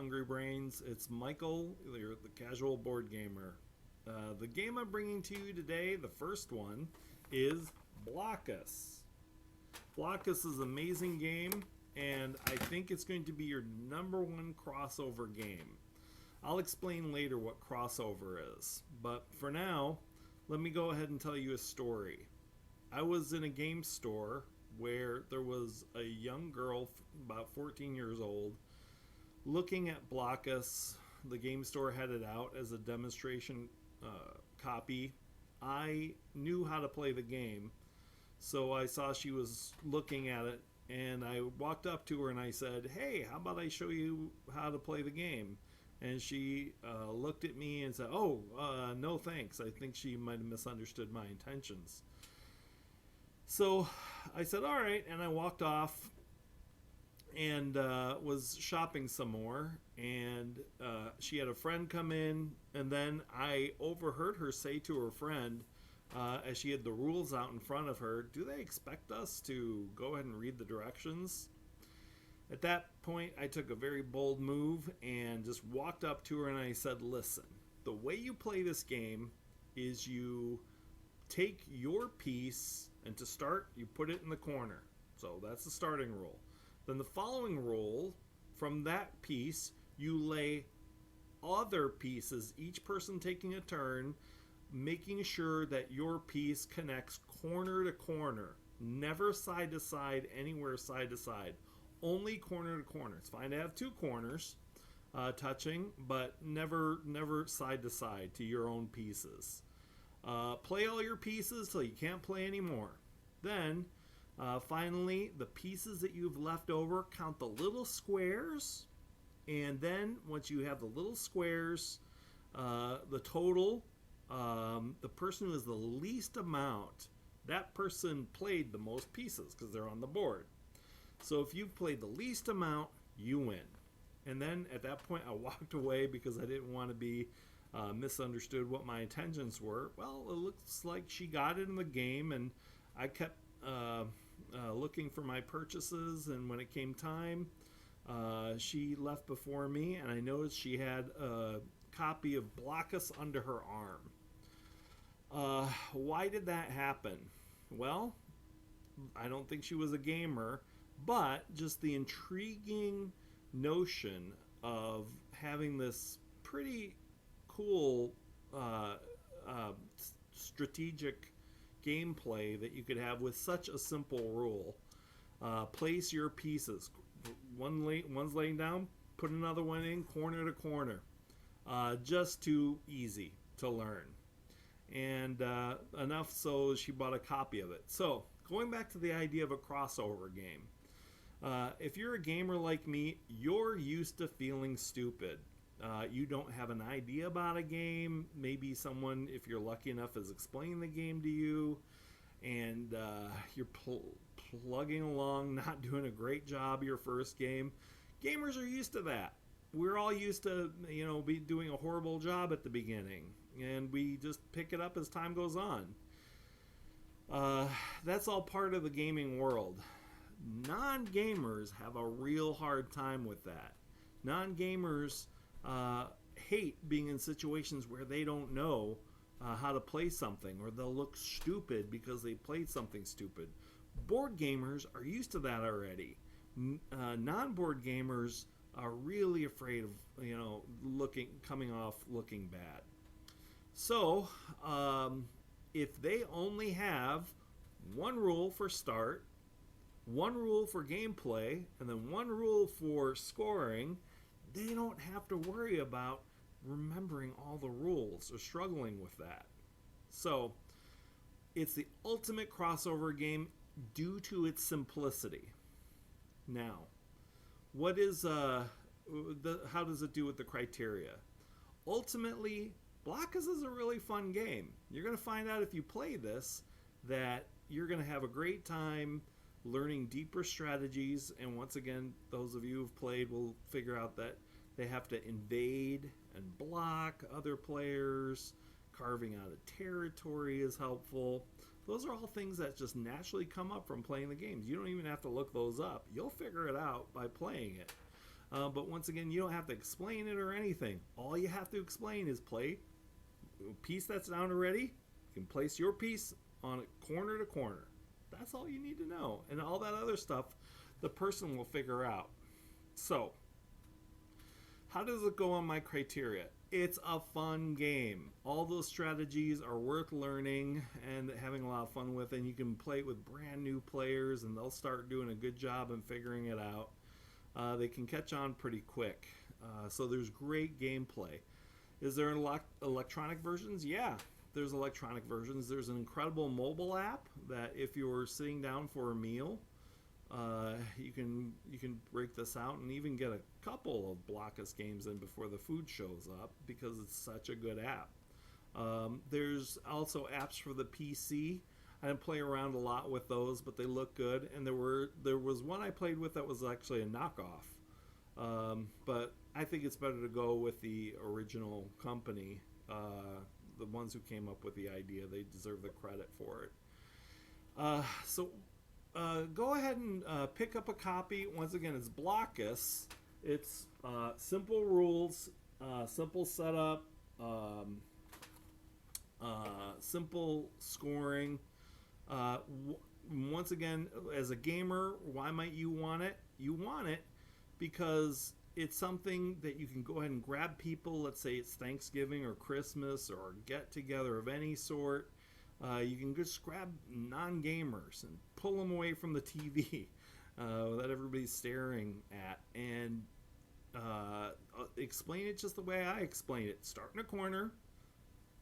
hungry brains. It's Michael, the casual board gamer. The game I'm bringing to you today, the first one, is Blockus. Blockus is an amazing game, and I think it's going to be your number one crossover game. I'll explain later what crossover is, but for now, let me go ahead and tell you a story. I was in a game store where there was a young girl, about 14 years old, looking at Blockus. The game store had it out as a demonstration copy. I knew how to play the game, so I saw she was looking at it, and I walked up to her and I said, "Hey, how about I show you how to play the game?" And she looked at me and said, "Oh, no thanks." I think she might have misunderstood my intentions. So I said, "All right," and I walked off and was shopping some more. And she had a friend come in, and then I overheard her say to her friend, as she had the rules out in front of her, "Do they expect us to go ahead and read the directions?" At that point, I took a very bold move and just walked up to her and I said, "Listen, the way you play this game is you take your piece, and to start, you put it in the corner. So that's the starting rule. Then the following rule, from that piece, you lay other pieces, each person taking a turn, making sure that your piece connects corner to corner. Never side to side, anywhere side to side. Only corner to corner. It's fine to have two corners touching, but never side to side to your own pieces. Play all your pieces till you can't play anymore. Then, finally, the pieces that you've left over, count the little squares, and then once you have the little squares, the total, the person who has the least amount, that person played the most pieces because they're on the board. So if you've played the least amount, you win. And then at that point, I walked away because I didn't want to be misunderstood what my intentions were. Well, it looks like she got it in the game, and I kept looking for my purchases, and when it came time, she left before me, and I noticed she had a copy of Blockus under her arm. Why did that happen? Well, I don't think she was a gamer, but just the intriguing notion of having this pretty cool strategic gameplay that you could have with such a simple rule. Place your pieces. One's laying down, put another one in, corner to corner. Just too easy to learn. And enough so she bought a copy of it. So, going back to the idea of a crossover game. If you're a gamer like me, you're used to feeling stupid. You don't have an idea about a game. Maybe someone, if you're lucky enough, is explaining the game to you, and you're plugging along, not doing a great job your first game. Gamers are used to that. We're all used to, be doing a horrible job at the beginning, and we just pick it up as time goes on. That's all part of the gaming world. Non-gamers have a real hard time with that. Non-gamers hate being in situations where they don't know how to play something, or they'll look stupid because they played something stupid. Board gamers are used to that already. Non-board gamers are really afraid of coming off looking bad. So if they only have one rule for start, one rule for gameplay, and then one rule for scoring, they don't have to worry about remembering all the rules or struggling with that. So it's the ultimate crossover game due to its simplicity. Now, what is how does it do with the criteria? Ultimately, Blockus is a really fun game. You're going to find out if you play this that you're going to have a great time learning deeper strategies, and once again, those of you who've played will figure out that they have to invade and block other players. Carving out a territory is helpful. Those are all things that just naturally come up from playing the games. You don't even have to look those up. You'll figure it out by playing it. But once again, you don't have to explain it or anything. All you have to explain is play a piece that's down already. You can place your piece on it corner to corner. That's all you need to know. And all that other stuff, the person will figure out. So, how does it go on my criteria? It's a fun game. All those strategies are worth learning and having a lot of fun with, and you can play it with brand new players and they'll start doing a good job in figuring it out. They can catch on pretty quick. So there's great gameplay. Is there electronic versions? Yeah, there's electronic versions. There's an incredible mobile app that if you're sitting down for a meal, you can break this out and even get a couple of Blockus games in before the food shows up because it's such a good app. There's also apps for the PC. I didn't play around a lot with those, but they look good. And there was one I played with that was actually a knockoff. But I think it's better to go with the original company, the ones who came up with the idea. They deserve the credit for it. So go ahead and pick up a copy. Once again, it's Blockus. It's simple rules, simple setup, simple scoring. Once again, as a gamer, why might you want it? You want it because it's something that you can go ahead and grab people. Let's say it's Thanksgiving or Christmas or a get-together of any sort. You can just grab non-gamers and pull them away from the TV that everybody's staring at and explain it just the way I explain it. Start in a corner,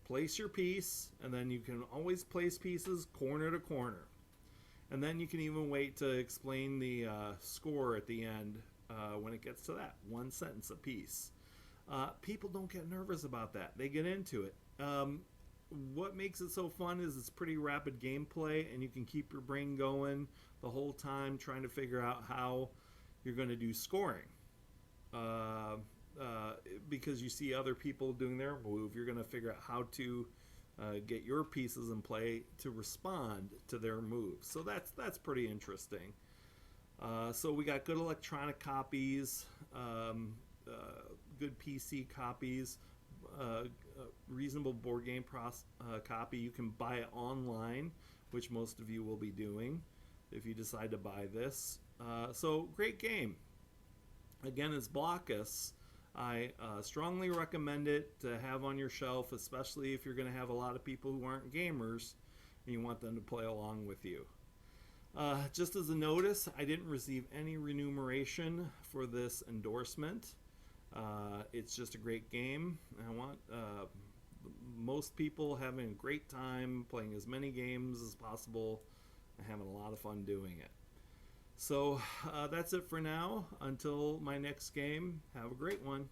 place your piece, and then you can always place pieces corner to corner. And then you can even wait to explain the score at the end when it gets to that. One sentence a piece. People don't get nervous about that. They get into it. What makes it so fun is it's pretty rapid gameplay, and you can keep your brain going the whole time trying to figure out how you're going to do scoring. Because you see other people doing their move, you're going to figure out how to get your pieces in play to respond to their moves. So that's pretty interesting. So we got good electronic copies, good PC copies, reasonable board game copy. You can buy it online, which most of you will be doing if you decide to buy this. So great game. Again, it's Blockus. I strongly recommend it to have on your shelf, especially if you're going to have a lot of people who aren't gamers and you want them to play along with you. Just as a notice, I didn't receive any remuneration for this endorsement. It's just a great game. I want most people having a great time playing as many games as possible and having a lot of fun doing it. So that's it for now. Until my next game, have a great one.